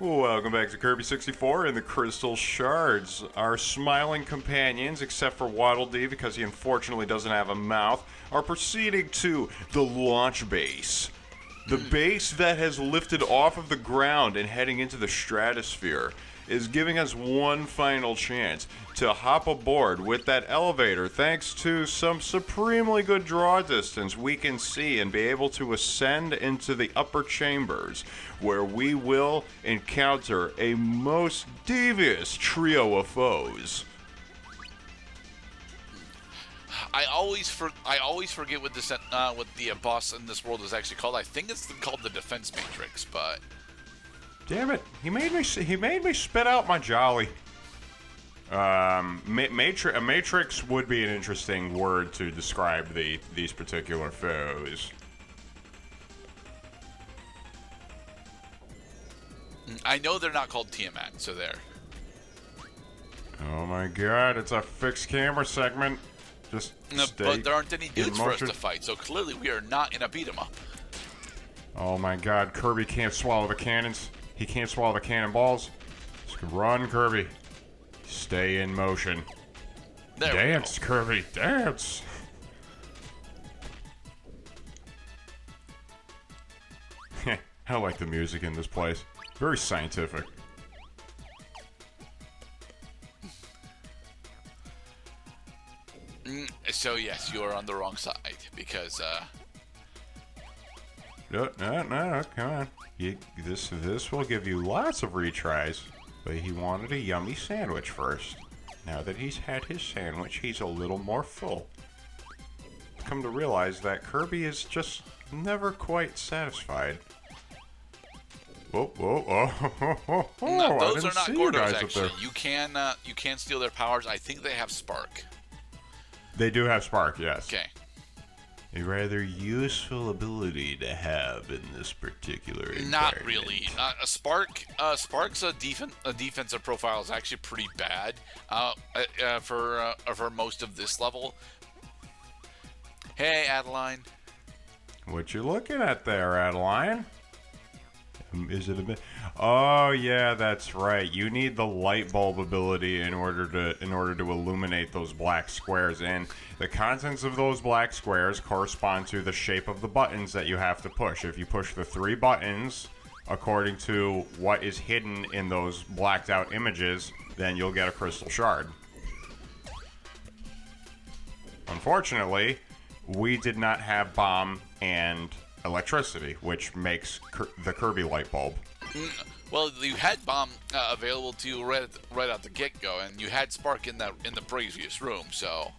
Welcome back to Kirby 64 and the Crystal Shards. Our smiling companions, except for Waddle Dee because he unfortunately doesn't have a mouth, are proceeding to the launch base. The base that has lifted off of the ground and heading into the stratosphere is giving us one final chance to hop aboard with that elevator. Thanks to some supremely good draw distance, we can see and be able to ascend into the upper chambers, where we will encounter a most devious trio of foes. I always forget what the boss in this world is actually called. I think it's called the Defense Matrix, but damn it! He made me spit out my jolly. A matrix would be an interesting word to describe these particular foes. I know they're not called Tiamat, so there. Oh my god! It's a fixed camera segment. But there aren't any dudes for us to fight, so clearly we are not in a beat 'em up. Oh my god, Kirby can't swallow the cannons. He can't swallow the cannonballs. Just run, Kirby. Stay in motion. Dance, Kirby, dance! I like the music in this place. Very scientific. So yes, you are on the wrong side because No, come on. This will give you lots of retries, but he wanted a yummy sandwich first. Now that he's had his sandwich, he's a little more full. Come to realize that Kirby is just never quite satisfied. Whoa, oh, no, those are not Gordos, actually. You can steal their powers. I think they have Spark. They do have Spark, yes. Okay. A rather useful ability to have in this particular environment. Not really. Spark's defensive profile is actually pretty bad for most of this level. Hey, Adeline. What you looking at there, Adeline? Is it a bit? Oh yeah, that's right. You need the light bulb ability in order to illuminate those black squares, and the contents of those black squares correspond to the shape of the buttons that you have to push. If you push the 3 buttons according to what is hidden in those blacked out images, then you'll get a crystal shard. Unfortunately, we did not have bomb and electricity, which makes the Kirby light bulb. Well, you had bomb available to you right out the get-go, and you had Spark in the previous room, so.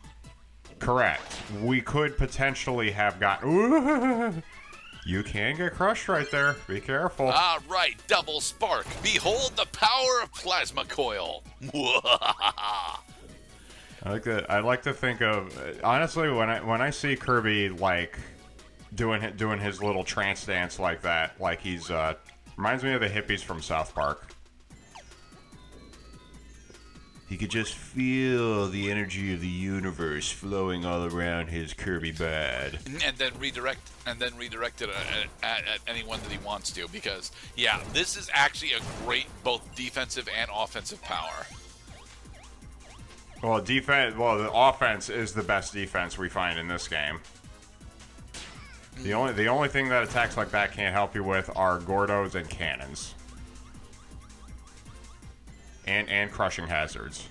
Correct. We could potentially have gotten. You can get crushed right there. Be careful. Ah, right. Double Spark. Behold the power of Plasma Coil. I like to think of, honestly, when I see Kirby like doing his little trance dance like that, like he's reminds me of the hippies from South Park. He could just feel the energy of the universe flowing all around his Kirby bad, and then redirect it at anyone that he wants to. Because yeah, this is actually a great both defensive and offensive power. Well, the offense is the best defense we find in this game. The only thing that attacks like that can't help you with are Gordos and cannons. And crushing hazards.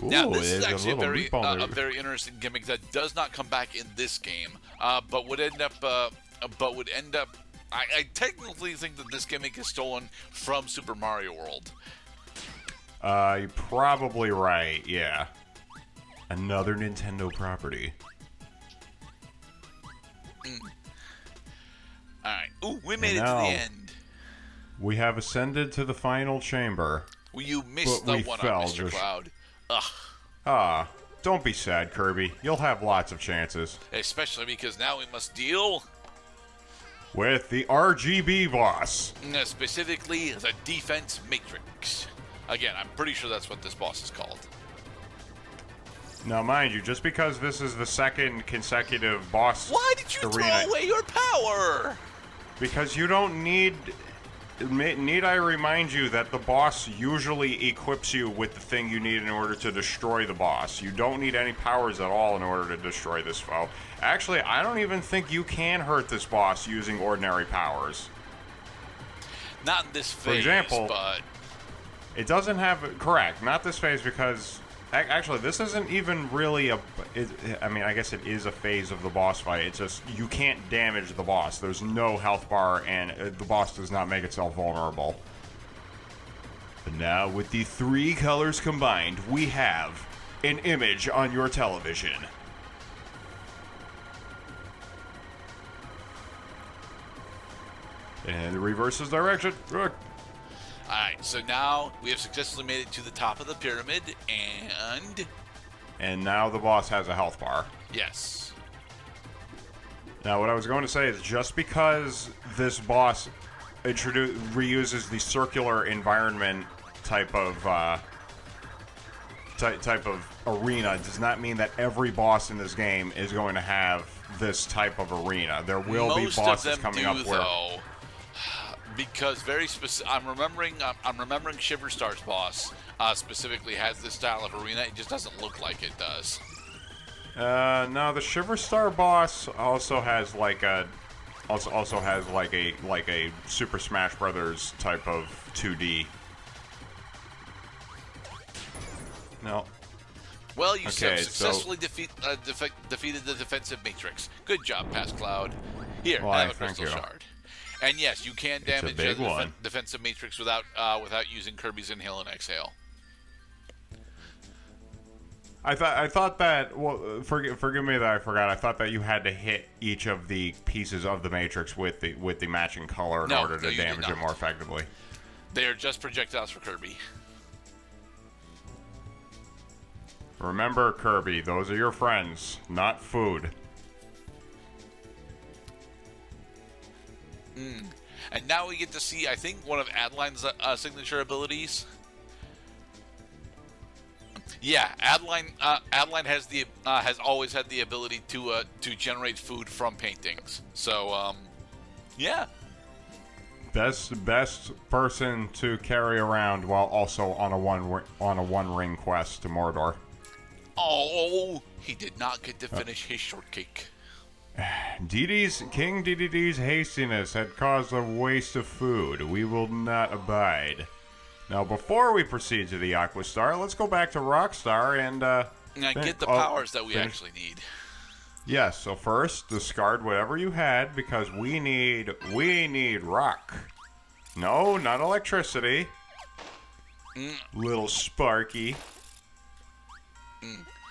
Now this is actually a very interesting gimmick that does not come back in this game, but would end up. I technically think that this gimmick is stolen from Super Mario World. You're probably right. Yeah, another Nintendo property. Alright. Ooh, we made it to the end. We have ascended to the final chamber. Well, you missed the one on Mr. Cloud. Ugh. Ah, don't be sad, Kirby. You'll have lots of chances. Especially because now we must deal with the RGB boss. Specifically, the Defense Matrix. Again, I'm pretty sure that's what this boss is called. Now, mind you, just because this is the second consecutive boss Why did you arena, throw away your power? Because you don't need need I remind you that the boss usually equips you with the thing you need in order to destroy the boss. You don't need any powers at all in order to destroy this foe. Actually, I don't even think you can hurt this boss using ordinary powers. Not in this phase, For example, but... It doesn't have... Correct, not this phase because... Actually, this isn't even really a... I mean, I guess it is a phase of the boss fight. It's just you can't damage the boss. There's no health bar, and the boss does not make itself vulnerable. But now, with the 3 colors combined, we have an image on your television. And it reverses direction. Look. Alright, so now we have successfully made it to the top of the pyramid, And now the boss has a health bar. Yes. Now, what I was going to say is just because this boss reuses the circular environment type of arena does not mean that every boss in this game is going to have this type of arena. There will be bosses coming up where... Though, because very specific, I'm remembering Shiverstar's boss specifically has this style of arena. It just doesn't look like it does. No, the Shiverstar boss also has like a Super Smash Brothers type of 2D. No. Well, you successfully defeated the defensive matrix. Good job, Past Cloud. Here, have a crystal shard. And yes, you can damage the defensive matrix without using Kirby's Inhale and Exhale. I thought that. Well, forgive me that I forgot. I thought that you had to hit each of the pieces of the matrix with the matching color in order to damage it more effectively. They are just projectiles for Kirby. Remember, Kirby, those are your friends, not food. And now we get to see, I think, one of Adeline's signature abilities. Yeah, Adeline has always had the ability to generate food from paintings. So, yeah. Best person to carry around while also on a one ring quest to Mordor. Oh, he did not get to finish his shortcake. King DDD's hastiness had caused a waste of food. We will not abide. Now, before we proceed to the Aqua Star, let's go back to Rockstar and get the powers that we actually need. Yes. So first, discard whatever you had because we need rock. No, not electricity. Little Sparky.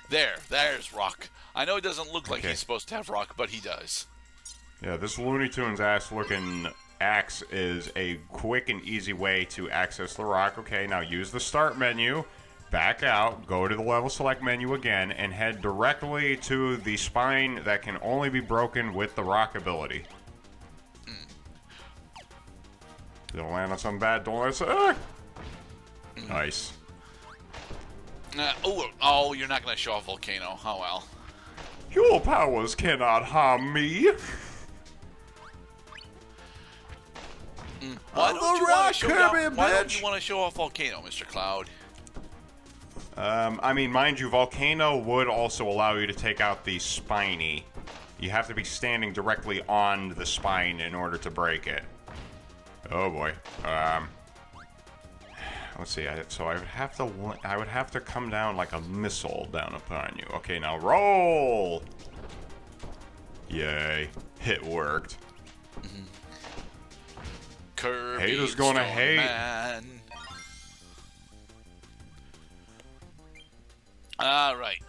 There's rock. I know it doesn't look like he's supposed to have rock, but he does. Yeah, this Looney Tunes ass-looking axe is a quick and easy way to access the rock. Okay, now use the start menu, back out, go to the level select menu again, and head directly to the spine that can only be broken with the rock ability. Don't land on something bad. Don't let us... Nice. You're not going to show off Volcano. Oh, well. Your powers cannot harm me. Why don't you want to show off Volcano, Mr. Cloud? I mean, mind you, Volcano would also allow you to take out the spiny. You have to be standing directly on the spine in order to break it. Oh boy. Let's see. So I would have to come down like a missile down upon you. Okay, now roll. Yay! It worked. Kirby, Haters gonna hate. Man. All right.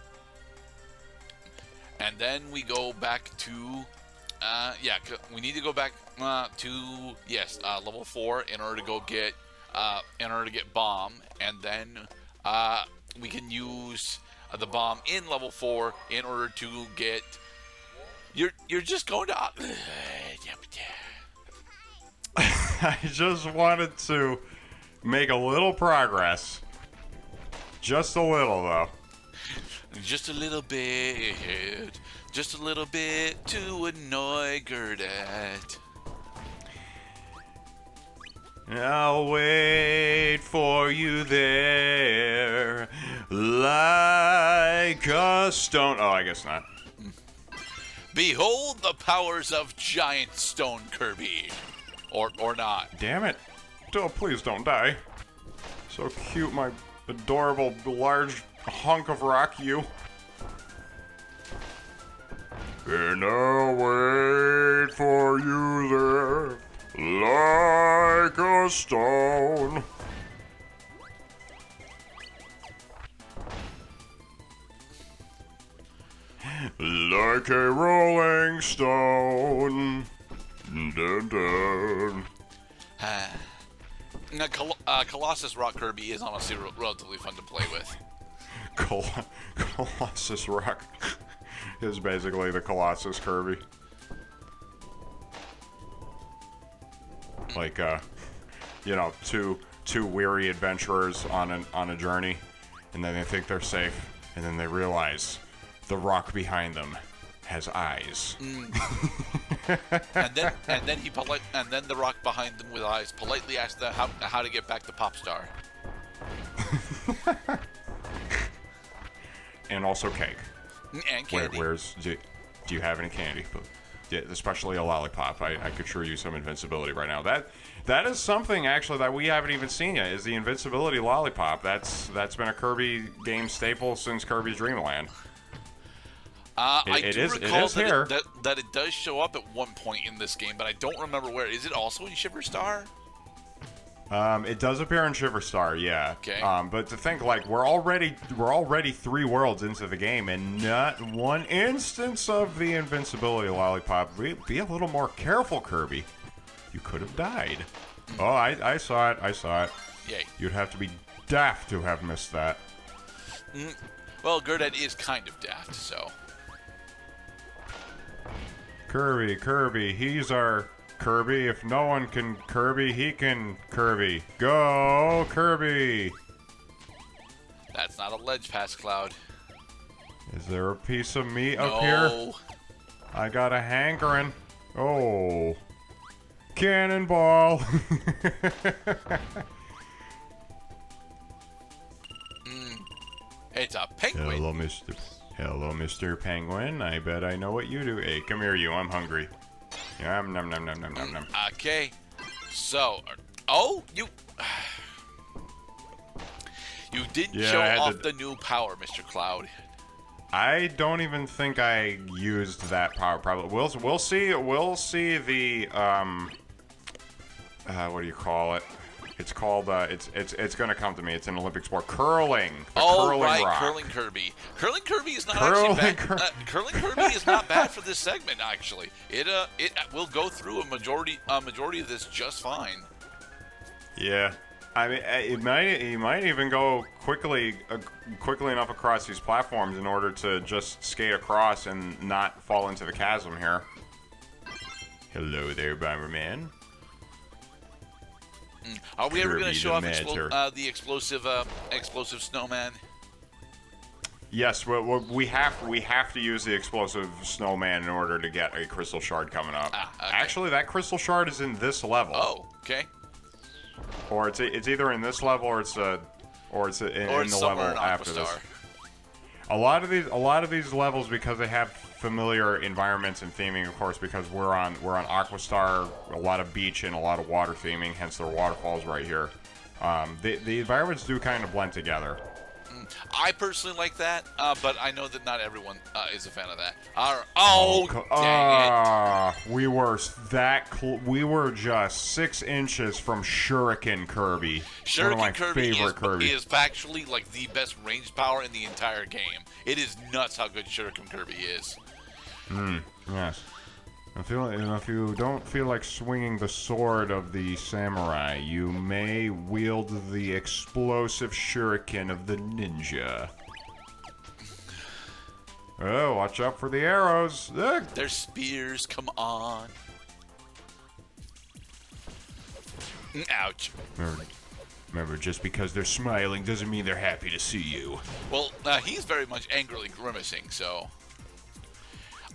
And then we go back to, we need to go back to level 4 in order to go get, bomb, and then we can use the bomb in level 4 in order to get. You're just going to. I just wanted to make a little progress. Just a little, though. Just a little bit. Just a little bit to annoy Gerdet. I'll wait for you there like a stone. Oh, I guess not. Behold the powers of giant stone Kirby. Or not. Damn it. Oh, please don't die. So cute, my adorable, large hunk of rock you. And I'll wait for you there like a stone. Like a rolling stone. Dun, dun. Colossus Rock Kirby is honestly relatively fun to play with. Colossus Rock is basically the Colossus Kirby. Like, two weary adventurers on a journey, and then they think they're safe, and then they realize the rock behind them has eyes. and then the rock behind them with eyes politely asks them how to get back to Popstar. And also cake. And candy. Do you have any candy? Yeah, especially a lollipop. I could sure use some invincibility right now. That is something actually that we haven't even seen yet. Is the invincibility lollipop? That's been a Kirby game staple since Kirby's Dream Land. I do recall here. That it does show up at one point in this game, but I don't remember where. Is it also in Shiver Star? It does appear in Shiver Star, yeah. Okay. But to think, like, we're already 3 worlds into the game, and not one instance of the invincibility lollipop. Be a little more careful, Kirby. You could have died. Oh, I saw it. Yay. You'd have to be daft to have missed that. Well, Gerdad is kind of daft, so. Kirby, he's our Kirby. If no one can Kirby, he can Kirby. Go, Kirby! That's not a ledge pass, Cloud. Is there a piece of meat up No. here? I got a hankering. Oh. Cannonball! It's a penguin. Hello, Mr. Penguin. I bet I know what you do. Hey, come here, you. I'm hungry. Yum, nom, nom, nom, nom, nom, nom. Okay. So, oh, you did show off the new power, Mr. Cloud. I don't even think I used that power. Probably we'll see. We'll see the what do you call it? It's called it's gonna come to me. It's an Olympic sport. Curling. Curling Rock. Curling Kirby. Curling Kirby is not actually bad. Curling Kirby is not bad for this segment. Actually, it will go through a majority of this just fine. Yeah, I mean, it might even go quickly enough across these platforms in order to just skate across and not fall into the chasm here. Hello there, Bomberman. Are we ever going to Kirby show the off the explosive snowman? Yes, we have to use the explosive snowman in order to get a crystal shard coming up. Okay. Actually, that crystal shard is in this level. Oh, okay. Or it's either in this level or it's in the level after this. A lot of these levels, because they have familiar environments and theming, of course, because we're on Aquastar, a lot of beach and a lot of water theming, hence there are waterfalls right here. The environments do kind of blend together. I personally like that, but I know that not everyone is a fan of that. Dang it! We were just 6 inches from Shuriken Kirby. One of my favorite Kirby. is actually like the best range power in the entire game. It is nuts how good Shuriken Kirby is. Yes. If you don't feel like swinging the sword of the samurai, you may wield the explosive shuriken of the ninja. Oh, watch out for the arrows. Ugh. Their spears, come on. Ouch. Remember, just because they're smiling doesn't mean they're happy to see you. Well, he's very much angrily grimacing, so...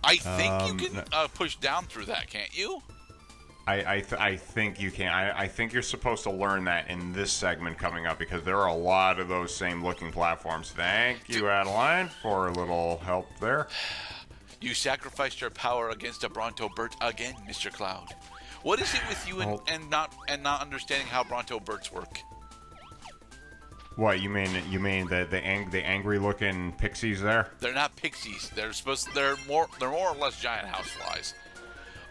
I think you can push down through that, can't you? I think you can. I think you're supposed to learn that in this segment coming up because there are a lot of those same looking platforms. Thank you, Adeline, for a little help there. You sacrificed your power against a Bronto Burt again, Mr. Cloud. What is it with you and not understanding how Bronto Burts work? What you mean? You mean the angry looking pixies there? They're not pixies. They're more or less giant houseflies.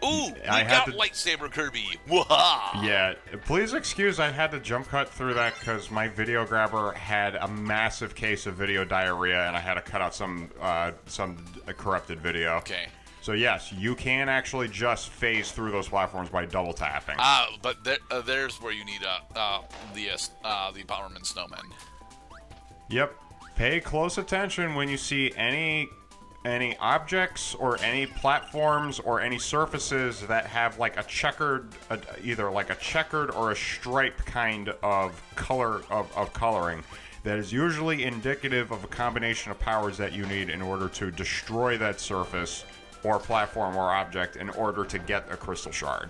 Ooh, look out, lightsaber Kirby! Waha! Yeah, please excuse. I had to jump cut through that because my video grabber had a massive case of video diarrhea, and I had to cut out some corrupted video. Okay. So yes, you can actually just phase through those platforms by double tapping. But there's where you need the Bomberman Snowman. Yep. Pay close attention when you see any objects or any platforms or any surfaces that have like a checkered, either like a checkered or a stripe kind of coloring. That is usually indicative of a combination of powers that you need in order to destroy that surface or platform or object in order to get a crystal shard.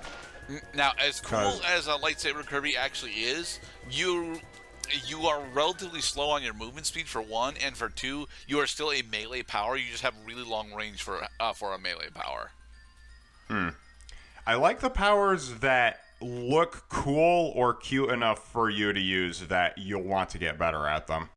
Now, as cool as a lightsaber Kirby actually is, you are relatively slow on your movement speed for one, and for two, you are still a melee power. You just have really long range for a melee power. I like the powers that look cool or cute enough for you to use that you'll want to get better at them.